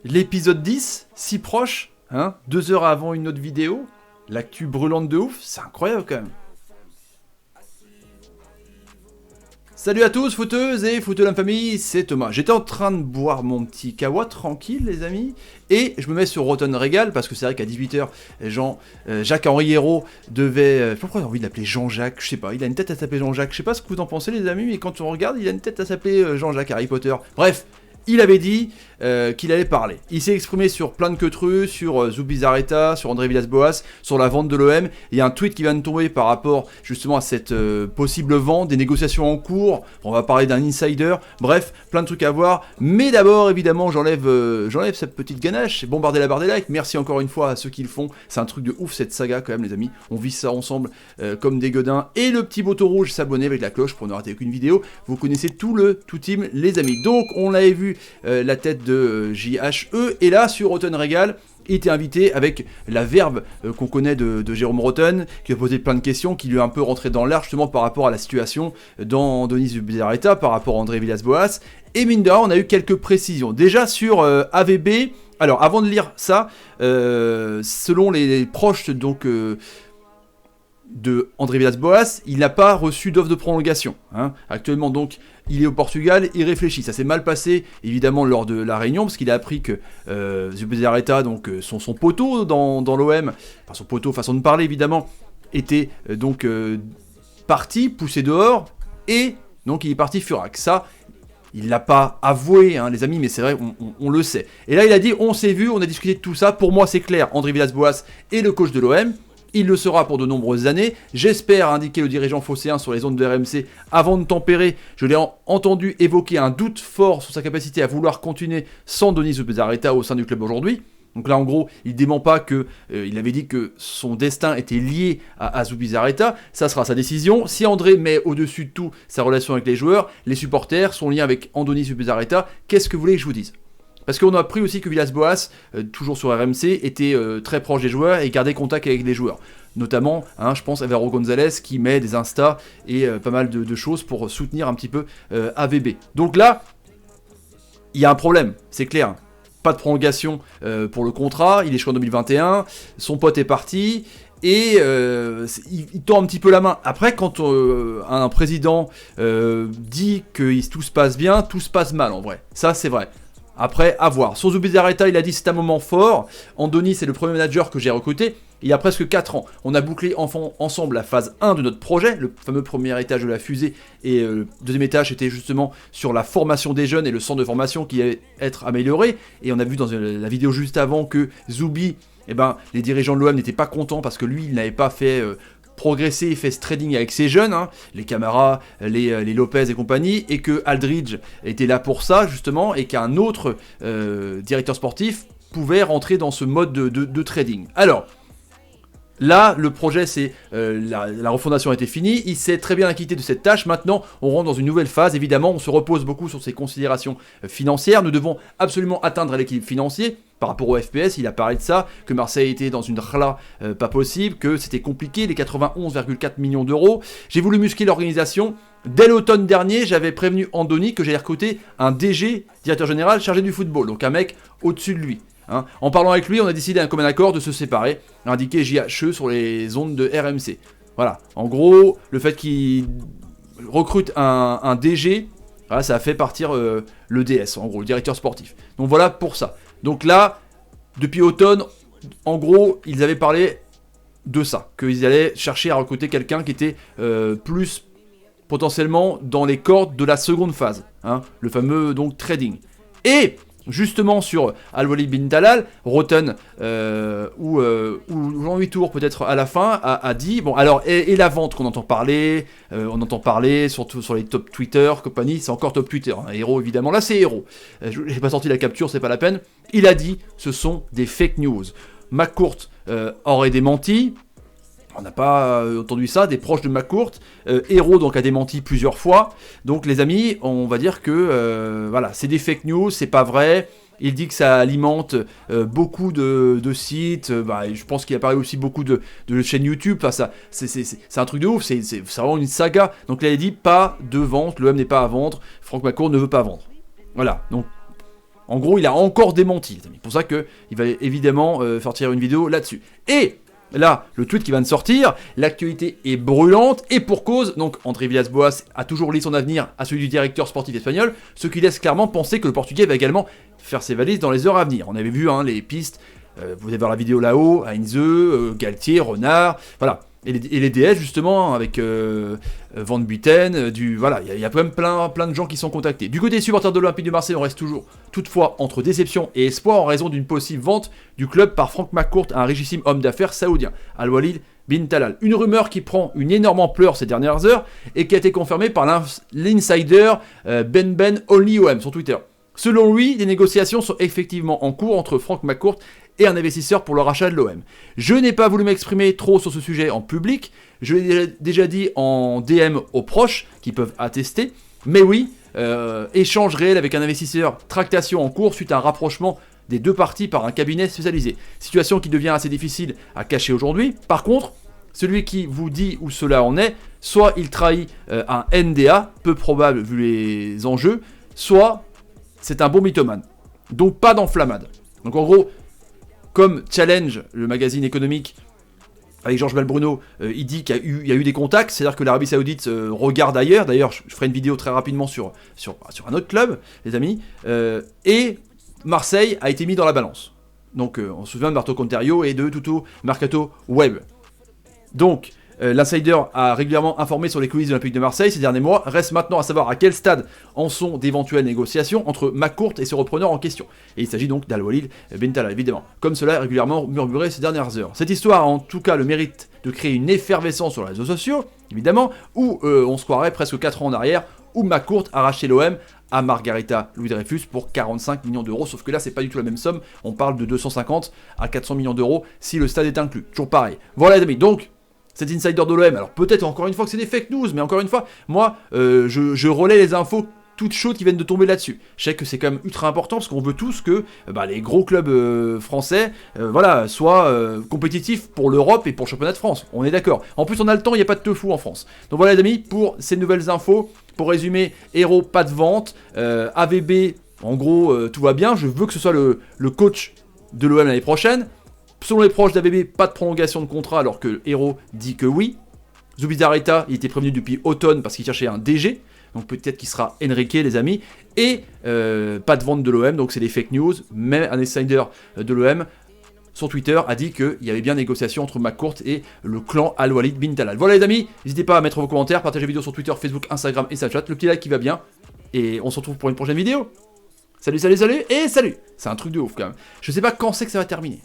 L'épisode 10, si proche, hein, 2 heures avant une autre vidéo, l'actu brûlante de ouf, c'est incroyable quand même. Salut à tous, footeuses et footeux de la famille, c'est Thomas. J'étais en train de boire mon petit kawa tranquille, les amis, et je me mets sur Rotten Régal, parce que c'est vrai qu'à 18h, Jacques-Henri Hérault devait... pourquoi j'ai envie de l'appeler Jean-Jacques? Je sais pas, il a une tête à s'appeler Jean-Jacques. Je sais pas ce que vous en pensez, les amis, mais quand on regarde, il a une tête à s'appeler Jean-Jacques Harry Potter. Bref, il avait dit qu'il allait parler. Il s'est exprimé sur plein de queutrus, sur Zubizarreta, sur André Villas-Boas, sur la vente de l'OM. Il y a un tweet qui vient de tomber par rapport justement à cette possible vente, des négociations en cours. On va parler d'un insider. Bref, plein de trucs à voir. Mais d'abord, évidemment, j'enlève cette petite ganache. Bombardez la barre des likes. Merci encore une fois à ceux qui le font. C'est un truc de ouf cette saga quand même, les amis. On vit ça ensemble comme des godins. Et le petit bouton rouge, s'abonner avec la cloche pour ne rater aucune vidéo. Vous connaissez tout team, les amis. Donc, on l'avait vu la tête de JHE, et là sur Rotten Régal, il était invité avec la verve qu'on connaît de Jérôme Rotten, qui a posé plein de questions, qui lui a un peu rentré dans l'art justement par rapport à la situation dans Denis Zubizarreta, par rapport à André Villas-Boas, et mine de rien, on a eu quelques précisions. Déjà sur AVB, alors avant de lire ça, selon les proches donc... de André Villas-Boas, il n'a pas reçu d'offre de prolongation. Hein. Actuellement, donc, il est au Portugal, il réfléchit. Ça s'est mal passé, évidemment, lors de la réunion, parce qu'il a appris que Zubizarreta, donc son poteau dans l'OM, enfin son poteau, façon de parler, évidemment, était donc parti, poussé dehors, et donc il est parti furax. Ça, il l'a pas avoué, hein, les amis, mais c'est vrai, on le sait. Et là, il a dit, on s'est vu, on a discuté de tout ça. Pour moi, c'est clair, André Villas-Boas est le coach de l'OM. Il le sera pour de nombreuses années. J'espère, indiquer le dirigeant phocéen sur les ondes de RMC avant de tempérer. Je l'ai entendu évoquer un doute fort sur sa capacité à vouloir continuer sans Denis Zubizarreta au sein du club aujourd'hui. Donc là, en gros, il dément pas que il avait dit que son destin était lié à Zubizarreta. Ça sera sa décision. Si André met au-dessus de tout sa relation avec les joueurs, les supporters, son lien avec Andoni Zubizarreta, qu'est-ce que vous voulez que je vous dise ? Parce qu'on a appris aussi que Villas-Boas, toujours sur RMC, était très proche des joueurs et gardait contact avec les joueurs. Notamment, hein, je pense à Vero Gonzalez qui met des Insta et pas mal de choses pour soutenir un petit peu AVB. Donc là, il y a un problème, c'est clair. Pas de prolongation pour le contrat, il est jusqu'en 2021, son pote est parti... Et il tend un petit peu la main. Après, quand un président dit que tout se passe bien, tout se passe mal en vrai. Ça, c'est vrai. Après, à voir. Sur Zubizarreta, il a dit c'est un moment fort. Andoni, c'est le premier manager que j'ai recruté il y a presque 4 ans. On a bouclé ensemble la phase 1 de notre projet, le fameux premier étage de la fusée. Et le deuxième étage était justement sur la formation des jeunes et le centre de formation qui allait être amélioré. Et on a vu dans la vidéo juste avant que Zubi, les dirigeants de l'OM n'étaient pas contents parce que lui, il n'avait pas fait... progresser et fait ce trading avec ces jeunes, hein, les Camara, les Lopez et compagnie, et que Aldridge était là pour ça justement, et qu'un autre directeur sportif pouvait rentrer dans ce mode de trading. Alors, là, le projet, c'est la refondation a été finie, il s'est très bien acquitté de cette tâche, maintenant on rentre dans une nouvelle phase, évidemment, on se repose beaucoup sur ses considérations financières, nous devons absolument atteindre l'équilibre financier. Par rapport au FPS, il a parlé de ça, que Marseille était dans une rla pas possible, que c'était compliqué, les 91,4 millions d'euros. J'ai voulu muscler l'organisation. Dès l'automne dernier, j'avais prévenu Andoni que j'allais recruter un DG, directeur général, chargé du football, donc un mec au-dessus de lui. Hein. En parlant avec lui, on a décidé d'un commun accord de se séparer, a indiqué JHE sur les ondes de RMC. Voilà, en gros, le fait qu'il recrute un DG, voilà, ça a fait partir le DS, en gros, le directeur sportif. Donc voilà pour ça. Donc là, depuis automne, en gros, ils avaient parlé de ça, qu'ils allaient chercher à recruter quelqu'un qui était plus potentiellement dans les cordes de la seconde phase, hein, le fameux donc trading. Et justement sur Al-Walid bin Talal, Rotten ou Jean-Louis Tour peut-être à la fin a dit bon alors et la vente qu'on entend parler, surtout sur les top Twitter compagnie, c'est encore top Twitter, hein, Héros évidemment, là c'est Héros, j'ai pas sorti la capture, c'est pas la peine, il a dit ce sont des fake news. McCourt aurait démenti. On n'a pas entendu ça, des proches de McCourt. Héros donc a démenti plusieurs fois. Donc les amis, on va dire que voilà, c'est des fake news, c'est pas vrai. Il dit que ça alimente beaucoup de sites. Je pense qu'il apparaît aussi beaucoup de chaînes YouTube. Enfin, ça, c'est un truc de ouf. C'est vraiment une saga. Donc là, il dit pas de vente. L'OM n'est pas à vendre. Franck McCourt ne veut pas vendre. Voilà. Donc En gros, il a encore démenti, les amis. C'est pour ça qu'il va évidemment sortir une vidéo là-dessus. Et là, le tweet qui vient de sortir, l'actualité est brûlante et pour cause. Donc, André Villas-Boas a toujours lié son avenir à celui du directeur sportif espagnol, ce qui laisse clairement penser que le Portugais va également faire ses valises dans les heures à venir. On avait vu les pistes, vous allez voir la vidéo là-haut, Heinze, Galtier, Renard, voilà. Et les DS justement avec Van Buiten, voilà, il y a quand même plein de gens qui sont contactés. Du côté des supporters de l'Olympique de Marseille, on reste toujours toutefois entre déception et espoir en raison d'une possible vente du club par Frank McCourt à un richissime homme d'affaires saoudien, Al-Walid bin Talal. Une rumeur qui prend une énorme ampleur ces dernières heures et qui a été confirmée par l'insider Ben OnlyOM sur Twitter. Selon lui, des négociations sont effectivement en cours entre Frank McCourt et un investisseur pour le rachat de l'OM. Je n'ai pas voulu m'exprimer trop sur ce sujet en public, je l'ai déjà dit en DM aux proches qui peuvent attester, mais oui, échange réel avec un investisseur, tractation en cours suite à un rapprochement des deux parties par un cabinet spécialisé. Situation qui devient assez difficile à cacher aujourd'hui. Par contre, celui qui vous dit où cela en est, soit il trahit un NDA, peu probable vu les enjeux, soit c'est un bon mythomane. Donc pas d'enflammade. Donc en gros, comme Challenge, le magazine économique, avec Georges Malbruno, il dit qu'il y a eu des contacts, c'est-à-dire que l'Arabie Saoudite regarde ailleurs. D'ailleurs, je ferai une vidéo très rapidement sur un autre club, les amis. Et Marseille a été mis dans la balance. Donc, on se souvient de Marco Conterio et de Tuto Mercato Web. Donc, l'insider a régulièrement informé sur les coulisses de l'Olympique de Marseille ces derniers mois. Reste maintenant à savoir à quel stade en sont d'éventuelles négociations entre McCourt et ses repreneurs en question. Et il s'agit donc d'Al-Walid bin Talal, évidemment. Comme cela est régulièrement murmuré ces dernières heures. Cette histoire a en tout cas le mérite de créer une effervescence sur les réseaux sociaux, évidemment, où on se croirait presque 4 ans en arrière, où McCourt a racheté l'OM à Margarita Louis Dreyfus pour 45 millions d'euros, sauf que là c'est pas du tout la même somme, on parle de 250 à 400 millions d'euros si le stade est inclus, toujours pareil. Voilà les amis, donc cet insider de l'OM, alors peut-être encore une fois que c'est des fake news, mais encore une fois, moi, je relais les infos toutes chaudes qui viennent de tomber là-dessus. Je sais que c'est quand même ultra important, parce qu'on veut tous que les gros clubs français soient compétitifs pour l'Europe et pour le championnat de France. On est d'accord. En plus, on a le temps, il n'y a pas de teufou en France. Donc voilà les amis, pour ces nouvelles infos, pour résumer, Hérault, pas de vente, AVB, en gros, tout va bien, je veux que ce soit le coach de l'OM l'année prochaine. Selon les proches d'AVB, pas de prolongation de contrat alors que Hérault dit que oui. Zubizarreta, il était prévenu depuis automne parce qu'il cherchait un DG. Donc peut-être qu'il sera Enrique, les amis. Et pas de vente de l'OM, donc c'est des fake news. Même un insider de l'OM sur Twitter a dit qu'il y avait bien négociation entre McCourt et le clan Al-Walid bin Talal. Voilà les amis, n'hésitez pas à mettre vos commentaires, partager la vidéo sur Twitter, Facebook, Instagram et Snapchat. Le petit like qui va bien. Et on se retrouve pour une prochaine vidéo. Salut, salut, salut et salut. C'est un truc de ouf quand même. Je sais pas quand c'est que ça va terminer.